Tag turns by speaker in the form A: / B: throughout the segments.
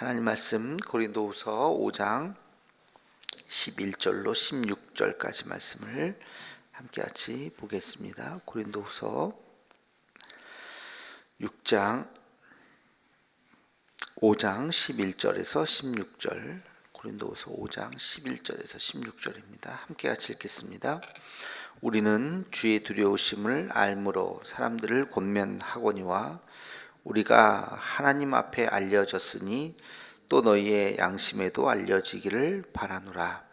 A: 하나님 말씀 고린도후서 5장 11절로 16절까지 말씀을 함께 같이 보겠습니다. 고린도후서 5장 11절에서 16절, 고린도후서 5장 11절에서 16절입니다. 함께 같이 읽겠습니다. 우리는 주의 두려우심을 알므로 사람들을 권면하거니와 우리가 하나님 앞에 알려졌으니 또 너희의 양심에도 알려지기를 바라노라.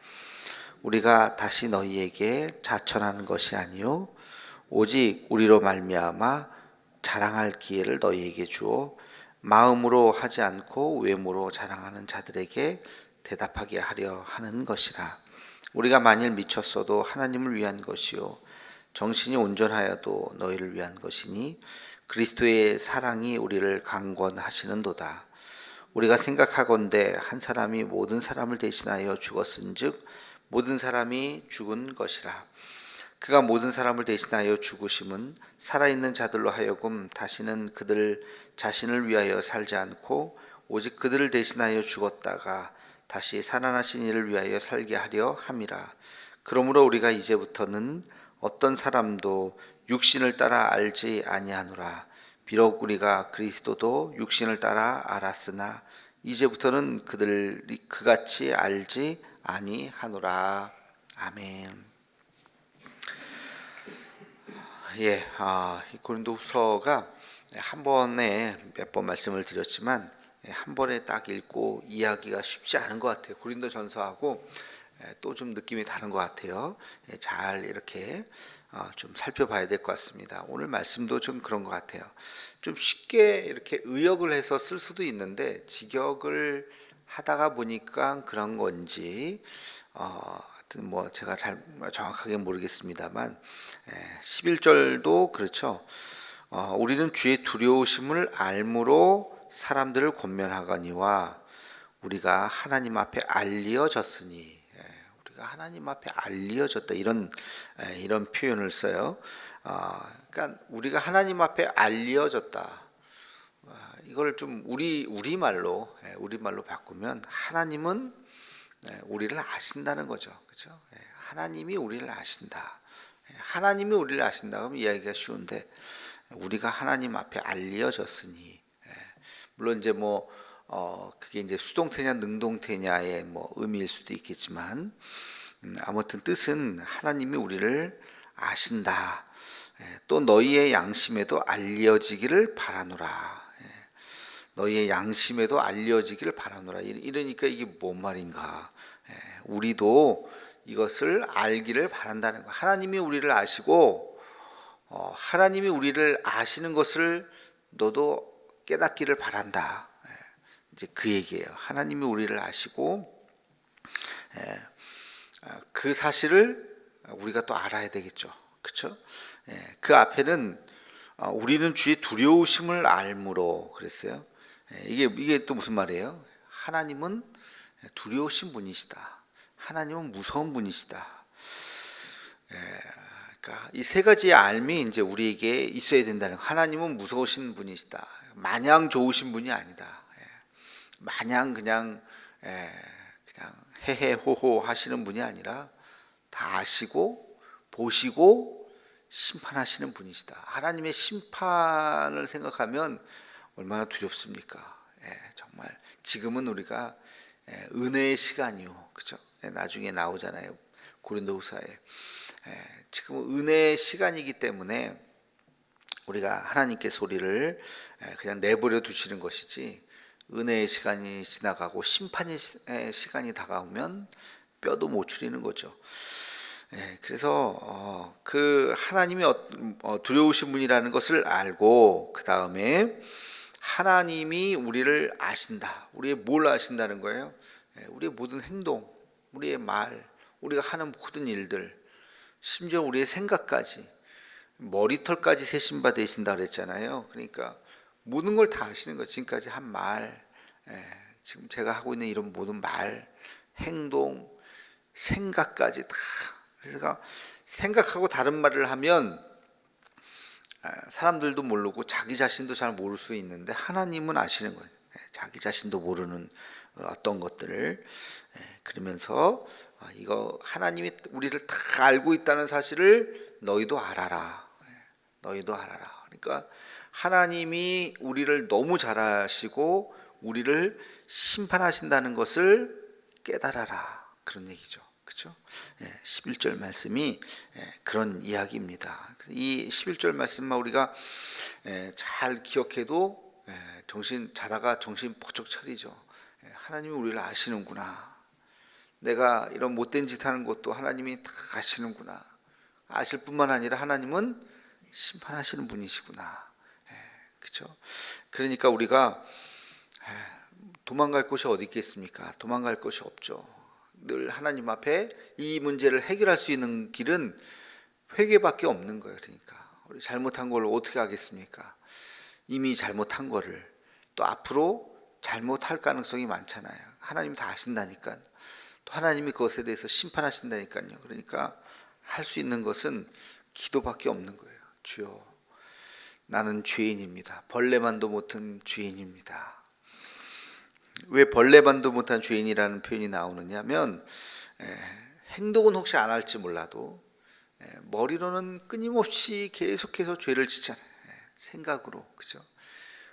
A: 우리가 다시 너희에게 자천하는 것이 아니요 오직 우리로 말미암아 자랑할 기회를 너희에게 주어 마음으로 하지 않고 외모로 자랑하는 자들에게 대답하게 하려 하는 것이라. 우리가 만일 미쳤어도 하나님을 위한 것이요 정신이 온전하여도 너희를 위한 것이니 그리스도의 사랑이 우리를 강권하시는도다. 우리가 생각하건대 한 사람이 모든 사람을 대신하여 죽었은즉 모든 사람이 죽은 것이라. 그가 모든 사람을 대신하여 죽으심은 살아있는 자들로 하여금 다시는 그들 자신을 위하여 살지 않고 오직 그들을 대신하여 죽었다가 다시 살아나신 이를 위하여 살게 하려 함이라. 그러므로 우리가 이제부터는 어떤 사람도 육신을 따라 알지 아니하노라. 비록 우리가 그리스도도 육신을 따라 알았으나 이제부터는 그같이 알지 아니하노라. 아멘. 고린도후서가 한 번에 몇 번 말씀을 드렸지만 한 번에 딱 읽고 이해하기가 쉽지 않은 것 같아요. 고린도전서하고 또 좀 느낌이 다른 것 같아요. 잘 이렇게 좀 살펴봐야 될 것 같습니다. 오늘 말씀도 좀 그런 것 같아요. 좀 쉽게 이렇게 의역을 해서 쓸 수도 있는데 직역을 하다가 보니까 그런 건지 하여튼 뭐 제가 잘 정확하게 모르겠습니다만 11절도 그렇죠. 우리는 주의 두려우심을 알므로 사람들을 권면하거니와 우리가 하나님 앞에 알려졌으니, 우리가 하나님 앞에 알려졌다 이런 표현을 써요. 그러니까 우리가 하나님 앞에 알려졌다. 이걸 좀 우리말로 바꾸면 하나님은 우리를 아신다는 거죠. 그렇죠? 하나님이 우리를 아신다. 하나님이 우리를 아신다 그러면 이야기가 쉬운데 우리가 하나님 앞에 알려졌으니, 물론 이제 그게 이제 수동태냐 능동태냐의 의미일 수도 있겠지만 아무튼 뜻은 하나님이 우리를 아신다. 또 너희의 양심에도 알려지기를 바라노라. 너희의 양심에도 알려지기를 바라노라. 이러니까 이게 뭔 말인가? 우리도 이것을 알기를 바란다는 거. 하나님이 우리를 아시고 하나님이 우리를 아시는 것을 너도 깨닫기를 바란다. 이제 그 얘기예요. 하나님이 우리를 아시고 그 사실을 우리가 또 알아야 되겠죠. 그렇죠? 그 앞에는 우리는 주의 두려우심을 알므로 그랬어요. 이게 또 무슨 말이에요? 하나님은 두려우신 분이시다. 하나님은 무서운 분이시다. 그러니까 이 세 가지의 알미 이제 우리에게 있어야 된다는. 하나님은 무서우신 분이시다. 마냥 좋으신 분이 아니다. 마냥 그냥 헤헤호호 하시는 분이 아니라 다 아시고 보시고 심판하시는 분이시다. 하나님의 심판을 생각하면 얼마나 두렵습니까? 정말 지금은 우리가 은혜의 시간이요, 그렇죠? 나중에 나오잖아요, 고린도후서에. 지금은 은혜의 시간이기 때문에 우리가 하나님께서 우리를 그냥 내버려 두시는 것이지, 은혜의 시간이 지나가고 심판의 시간이 다가오면 뼈도 못 추리는 거죠. 그래서 그 하나님이 두려우신 분이라는 것을 알고, 그 다음에 하나님이 우리를 아신다. 우리의 뭘 아신다는 거예요? 우리의 모든 행동, 우리의 말, 우리가 하는 모든 일들, 심지어 우리의 생각까지, 머리털까지 세심바 되신다 그랬잖아요. 그러니까 모든 걸 다 아시는 거예요. 지금까지 한 말, 지금 제가 하고 있는 이런 모든 말, 행동, 생각까지 다. 그래서 생각하고 다른 말을 하면 사람들도 모르고 자기 자신도 잘 모를 수 있는데 하나님은 아시는 거예요. 자기 자신도 모르는 어떤 것들을. 그러면서 이거 하나님이 우리를 다 알고 있다는 사실을 너희도 알아라. 너희도 알아라. 그러니까 하나님이 우리를 너무 잘 아시고 우리를 심판하신다는 것을 깨달아라. 그런 얘기죠. 그렇죠? 11절 말씀이 그런 이야기입니다. 이 11절 말씀만 우리가 잘 기억해도 자다가 정신 번쩍 차리죠. 하나님이 우리를 아시는구나. 내가 이런 못된 짓 하는 것도 하나님이 다 아시는구나. 아실 뿐만 아니라 하나님은 심판하시는 분이시구나. 그렇죠? 그러니까 우리가 도망갈 곳이 어디 있겠습니까? 도망갈 곳이 없죠. 늘 하나님 앞에 이 문제를 해결할 수 있는 길은 회개밖에 없는 거예요. 그러니까 우리 잘못한 걸 어떻게 하겠습니까? 이미 잘못한 거를 또 앞으로 잘못할 가능성이 많잖아요. 하나님 다 아신다니까. 또 하나님이 그것에 대해서 심판하신다니까요. 그러니까 할 수 있는 것은 기도밖에 없는 거예요. 주여, 나는 죄인입니다. 벌레만도 못한 죄인입니다. 왜 벌레만도 못한 죄인이라는 표현이 나오느냐면 행동은 혹시 안 할지 몰라도 머리로는 끊임없이 계속해서 죄를 짓잖아요. 생각으로. 그죠?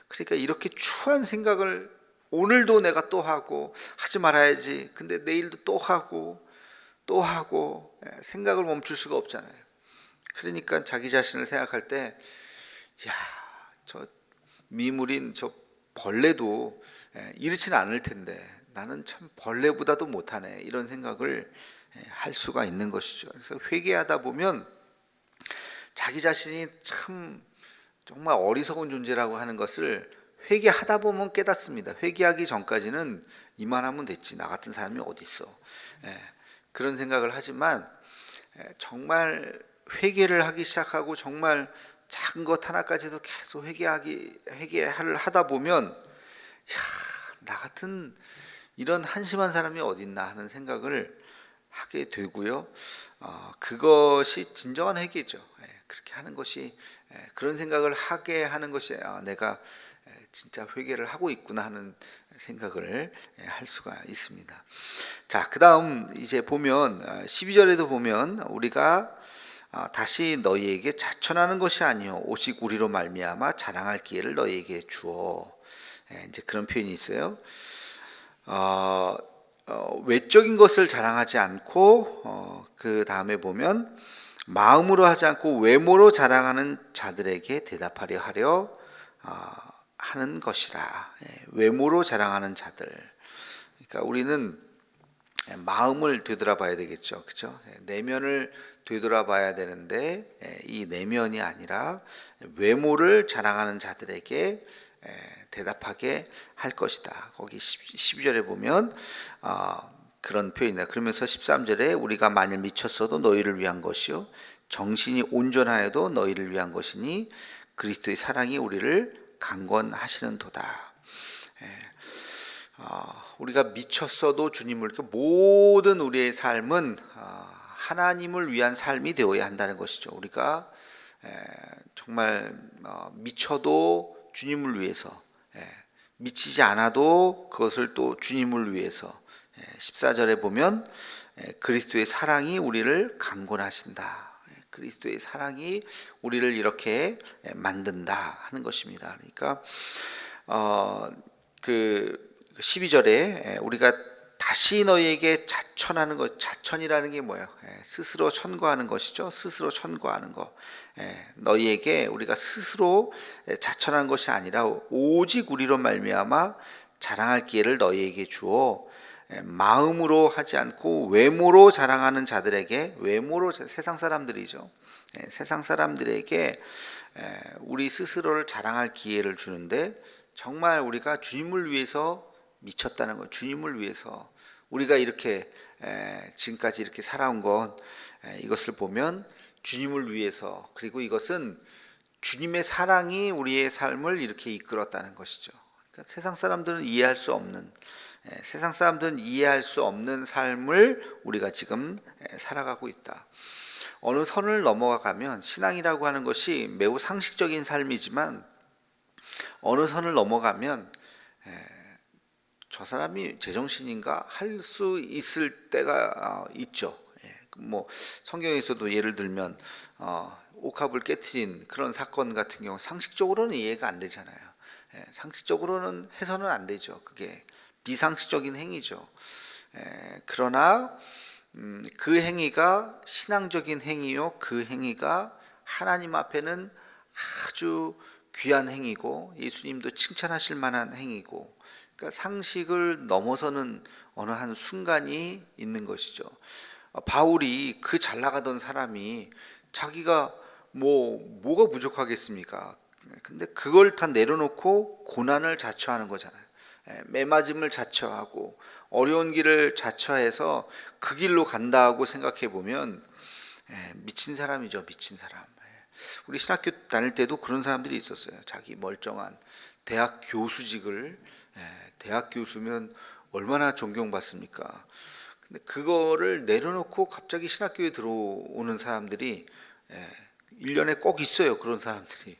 A: 그러니까 이렇게 추한 생각을 오늘도 내가 또 하고 하지 말아야지. 근데 내일도 또 하고 생각을 멈출 수가 없잖아요. 그러니까 자기 자신을 생각할 때, 야, 저 미물인 저 벌레도 이렇지는 않을 텐데 나는 참 벌레보다도 못하네. 이런 생각을 할 수가 있는 것이죠. 그래서 회개하다 보면 자기 자신이 참 정말 어리석은 존재라고 하는 것을 회개하다 보면 깨닫습니다. 회개하기 전까지는 이만하면 됐지. 나 같은 사람이 어디 있어. 그런 생각을 하지만 정말 회개를 하기 시작하고 정말 작은 것 하나까지도 계속 회개를 하다 보면 나 같은 이런 한심한 사람이 어디 있나 하는 생각을 하게 되고요. 그것이 진정한 회개죠. 그렇게 하는 것이 그런 생각을 하게 하는 것이 내가 진짜 회개를 하고 있구나 하는 생각을 할 수가 있습니다. 자, 그 다음 이제 보면 12절에도 보면 우리가 다시 너희에게 자천하는 것이 아니요 오직 우리로 말미암아 자랑할 기회를 너희에게 주어. 이제 그런 표현이 있어요. 외적인 것을 자랑하지 않고 그 다음에 보면 마음으로 하지 않고 외모로 자랑하는 자들에게 대답하려 하려 하는 것이라. 외모로 자랑하는 자들. 그러니까 우리는 마음을 되돌아봐야 되겠죠, 그렇죠? 내면을 되돌아봐야 되는데 이 내면이 아니라 외모를 자랑하는 자들에게 대답하게 할 것이다. 거기 12절에 보면 그런 표현이다. 그러면서 13절에 우리가 만일 미쳤어도 너희를 위한 것이요 정신이 온전하여도 너희를 위한 것이니 그리스도의 사랑이 우리를 강권하시는도다. 우리가 미쳤어도 주님을 이렇게 모든 우리의 삶은 하나님을 위한 삶이 되어야 한다는 것이죠. 우리가 정말 미쳐도 주님을 위해서, 미치지 않아도 그것을 또 주님을 위해서. 14절에 보면 그리스도의 사랑이 우리를 강권하신다. 그리스도의 사랑이 우리를 이렇게 만든다 하는 것입니다. 그러니까 그 12절에 우리가 다시 너희에게 자천하는 것, 자천이라는 게 뭐예요? 스스로 천거하는 것이죠. 스스로 천거하는 것. 너희에게 우리가 스스로 자천한 것이 아니라 오직 우리로 말미암아 자랑할 기회를 너희에게 주어 마음으로 하지 않고 외모로 자랑하는 자들에게, 외모로, 세상 사람들이죠. 세상 사람들에게 우리 스스로를 자랑할 기회를 주는데 정말 우리가 주님을 위해서 미쳤다는 것, 주님을 위해서 우리가 이렇게 지금까지 이렇게 살아온 것, 이것을 보면 주님을 위해서, 그리고 이것은 주님의 사랑이 우리의 삶을 이렇게 이끌었다는 것이죠. 그러니까 세상 사람들은 이해할 수 없는, 세상 사람들은 이해할 수 없는 삶을 우리가 지금 살아가고 있다. 어느 선을 넘어가면 신앙이라고 하는 것이 매우 상식적인 삶이지만 어느 선을 넘어가면 저 사람이 제정신인가 할 수 있을 때가 있죠. 뭐 성경에서도 예를 들면 옥합을 깨트린 그런 사건 같은 경우 상식적으로는 이해가 안 되잖아요. 상식적으로는 해서는 안 되죠. 그게 비상식적인 행위죠. 그러나 그 행위가 신앙적인 행위요, 그 행위가 하나님 앞에는 아주 귀한 행위고 예수님도 칭찬하실 만한 행위고, 그러니까 상식을 넘어서는 어느 한 순간이 있는 것이죠. 바울이 그 잘 나가던 사람이 자기가 뭐가 부족하겠습니까? 근데 그걸 다 내려놓고 고난을 자처하는 거잖아요. 매맞음을 자처하고 어려운 길을 자처해서 그 길로 간다고 생각해 보면 미친 사람이죠. 미친 사람. 우리 신학교 다닐 때도 그런 사람들이 있었어요. 자기 멀쩡한 대학 교수직을, 대학 교수면 얼마나 존경받습니까? 근데 그거를 내려놓고 갑자기 신학교에 들어오는 사람들이 1년에 꼭 있어요. 그런 사람들이.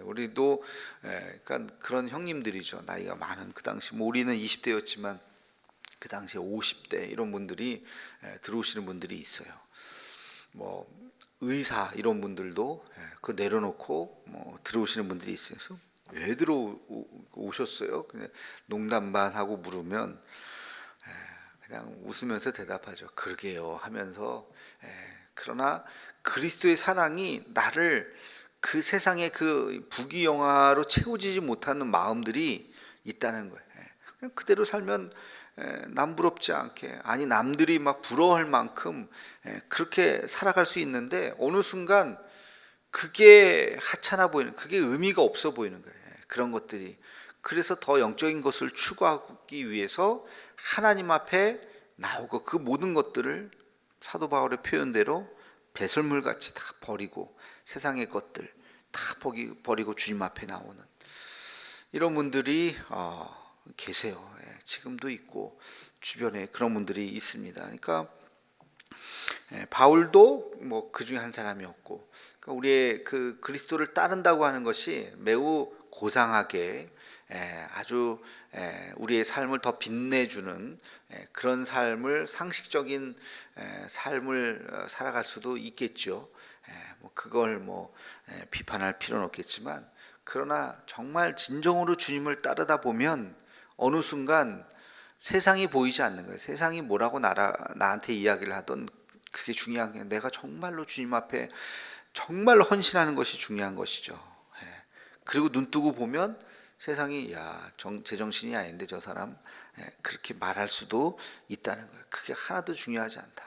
A: 우리도 그러니까 그런 형님들이죠. 나이가 많은, 그 당시 뭐 우리는 20대였지만 그 당시에 50대 이런 분들이 들어오시는 분들이 있어요. 뭐 의사 이런 분들도 그거 내려놓고 뭐 들어오시는 분들이 있어요. 그래서 왜 들어오셨어요? 그냥 농담 반 하고 물으면 그냥 웃으면서 대답하죠. 그러게요 하면서. 그러나 그리스도의 사랑이 나를 그 세상의 그 부귀영화로 채워지지 못하는 마음들이 있다는 거예요. 그냥 그대로 살면 남 부럽지 않게, 아니 남들이 막 부러워할 만큼 그렇게 살아갈 수 있는데 어느 순간 그게 하찮아 보이는, 그게 의미가 없어 보이는 거예요. 그런 것들이. 그래서 더 영적인 것을 추구하기 위해서 하나님 앞에 나오고 그 모든 것들을 사도 바울의 표현대로 배설물같이 다 버리고 세상의 것들 다 버리고 주님 앞에 나오는 이런 분들이 계세요. 지금도 있고 주변에 그런 분들이 있습니다. 그러니까 바울도 뭐 그 중에 한 사람이었고, 그러니까 우리의 그 그리스도를 따른다고 하는 것이 매우 고상하게 아주 우리의 삶을 더 빛내주는 그런 삶을, 상식적인 삶을 살아갈 수도 있겠죠. 뭐 그걸 뭐 비판할 필요는 없겠지만, 그러나 정말 진정으로 주님을 따르다 보면 어느 순간 세상이 보이지 않는 거예요. 세상이 뭐라고 나한테 이야기를 하던 그게 중요한 게, 내가 정말로 주님 앞에 정말로 헌신하는 것이 중요한 것이죠. 그리고 눈 뜨고 보면 세상이 제정신이 아닌데 저 사람, 그렇게 말할 수도 있다는 거예요. 그게 하나도 중요하지 않다.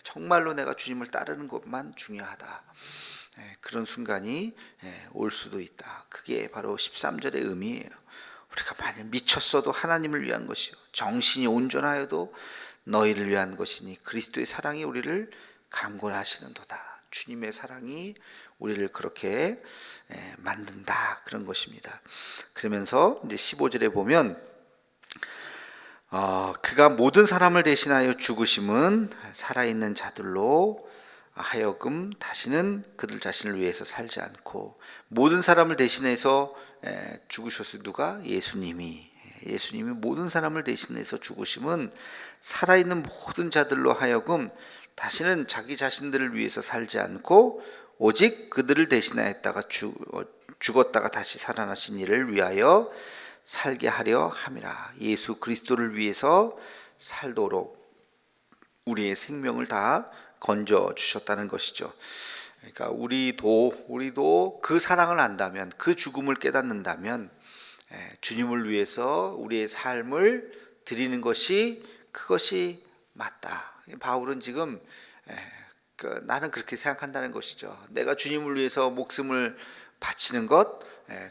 A: 정말로 내가 주님을 따르는 것만 중요하다. 그런 순간이 올 수도 있다. 그게 바로 13절의 의미예요. 우리가 만약 미쳤어도 하나님을 위한 것이요, 정신이 온전하여도 너희를 위한 것이니 그리스도의 사랑이 우리를 강권하시는도다. 주님의 사랑이 우리를 그렇게 만든다, 그런 것입니다. 그러면서 이제 15절에 보면 그가 모든 사람을 대신하여 죽으심은 살아있는 자들로 하여금 다시는 그들 자신을 위해서 살지 않고, 모든 사람을 대신해서 죽으셨어요. 누가? 예수님이 모든 사람을 대신해서 죽으심은 살아있는 모든 자들로 하여금 다시는 자기 자신들을 위해서 살지 않고 오직 그들을 대신하였다가 죽었다가 다시 살아나신 이를 위하여 살게 하려 함이라. 예수 그리스도를 위해서 살도록 우리의 생명을 다 건져 주셨다는 것이죠. 그러니까 우리도 그 사랑을 안다면, 그 죽음을 깨닫는다면 주님을 위해서 우리의 삶을 드리는 것이, 그것이 맞다. 바울은 지금 나는 그렇게 생각한다는 것이죠. 내가 주님을 위해서 목숨을 바치는 것,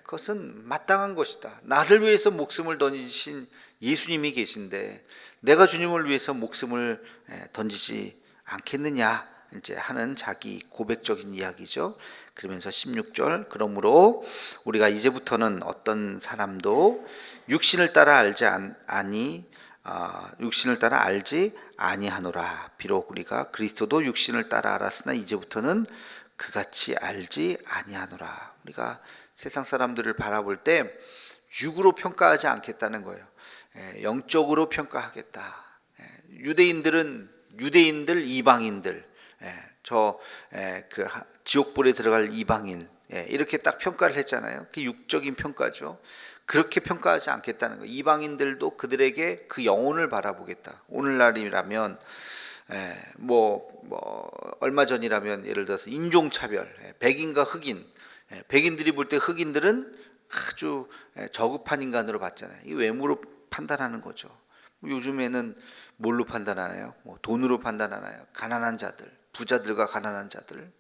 A: 그것은 마땅한 것이다. 나를 위해서 목숨을 던지신 예수님이 계신데 내가 주님을 위해서 목숨을 던지지 않겠느냐, 이제 하는 자기 고백적인 이야기죠. 그러면서 16절, 그러므로 우리가 이제부터는 어떤 사람도 육신을 따라 알지 아니하노라. 비록 우리가 그리스도도 육신을 따라 알았으나 이제부터는 그같이 알지 아니하노라. 우리가 세상 사람들을 바라볼 때 육으로 평가하지 않겠다는 거예요. 영적으로 평가하겠다. 유대인들, 이방인들, 그 지옥불에 들어갈 이방인, 이렇게 딱 평가를 했잖아요. 그 육적인 평가죠. 그렇게 평가하지 않겠다는 거예요. 이방인들도 그들에게 그 영혼을 바라보겠다. 오늘날이라면 얼마 전이라면 예를 들어서 인종차별, 백인과 흑인, 백인들이 볼 때 흑인들은 아주 저급한 인간으로 봤잖아요. 이 외모로 판단하는 거죠. 요즘에는 뭘로 판단하나요? 돈으로 판단하나요? 가난한 자들, 부자들과 가난한 자들,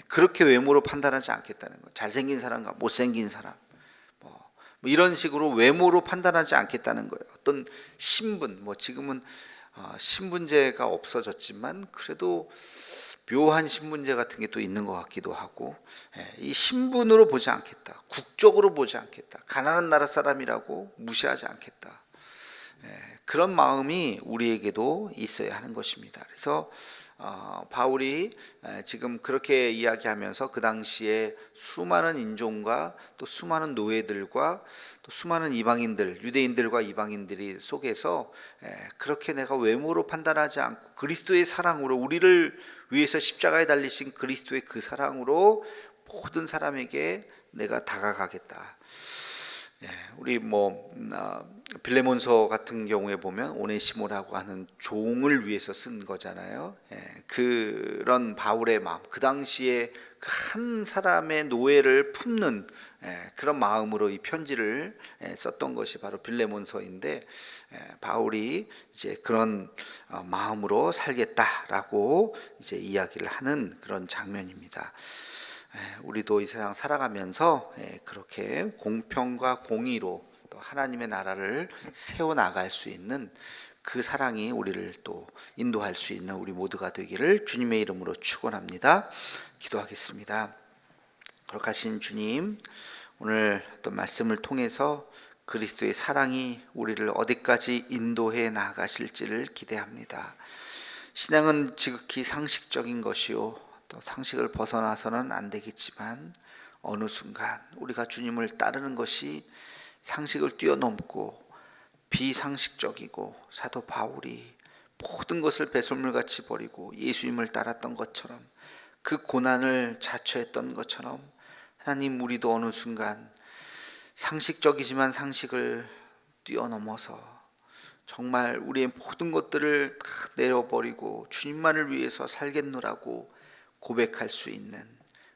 A: 그렇게 외모로 판단하지 않겠다는 거예요. 잘생긴 사람과 못생긴 사람, 이런 식으로 외모로 판단하지 않겠다는 거예요. 어떤 신분, 지금은 신분제가 없어졌지만 그래도 묘한 신분제 같은 게 또 있는 것 같기도 하고, 이 신분으로 보지 않겠다, 국적으로 보지 않겠다, 가난한 나라 사람이라고 무시하지 않겠다, 그런 마음이 우리에게도 있어야 하는 것입니다. 그래서 바울이 지금 그렇게 이야기하면서 그 당시에 수많은 인종과 또 수많은 노예들과 또 수많은 이방인들, 유대인들과 이방인들이 속에서 그렇게 내가 외모로 판단하지 않고 그리스도의 사랑으로, 우리를 위해서 십자가에 달리신 그리스도의 그 사랑으로 모든 사람에게 내가 다가가겠다. 우리 빌레몬서 같은 경우에 보면 오네시모라고 하는 종을 위해서 쓴 거잖아요. 그런 바울의 마음, 그 당시에 한 사람의 노예를 품는 그런 마음으로 이 편지를 썼던 것이 바로 빌레몬서인데, 바울이 이제 그런 마음으로 살겠다라고 이제 이야기를 하는 그런 장면입니다. 우리도 이 세상 살아가면서 그렇게 공평과 공의로 또 하나님의 나라를 세워나갈 수 있는 그 사랑이 우리를 또 인도할 수 있는 우리 모두가 되기를 주님의 이름으로 축원합니다. 기도하겠습니다. 거룩하신 주님, 오늘 어떤 말씀을 통해서 그리스도의 사랑이 우리를 어디까지 인도해 나가실지를 기대합니다. 신앙은 지극히 상식적인 것이요, 또 상식을 벗어나서는 안 되겠지만 어느 순간 우리가 주님을 따르는 것이 상식을 뛰어넘고 비상식적이고, 사도 바울이 모든 것을 배설물같이 버리고 예수님을 따랐던 것처럼, 그 고난을 자처했던 것처럼, 하나님, 우리도 어느 순간 상식적이지만 상식을 뛰어넘어서 정말 우리의 모든 것들을 다 내려버리고 주님만을 위해서 살겠노라고 고백할 수 있는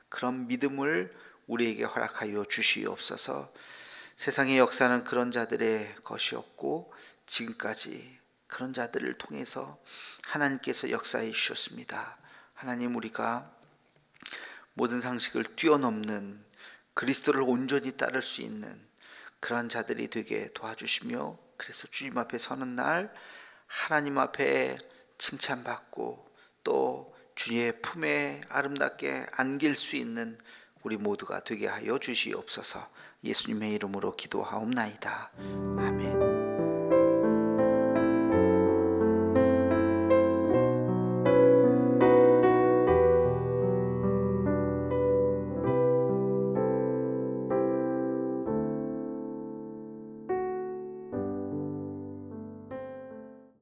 A: 그런 믿음을 우리에게 허락하여 주시옵소서. 세상의 역사는 그런 자들의 것이었고 지금까지 그런 자들을 통해서 하나님께서 역사해 주셨습니다. 하나님, 우리가 모든 상식을 뛰어넘는 그리스도를 온전히 따를 수 있는 그런 자들이 되게 도와주시며, 그래서 주님 앞에 서는 날 하나님 앞에 칭찬받고 또 주의 품에 아름답게 안길 수 있는 우리 모두가 되게 하여 주시옵소서. 예수님의 이름으로 기도하옵나이다. 아멘.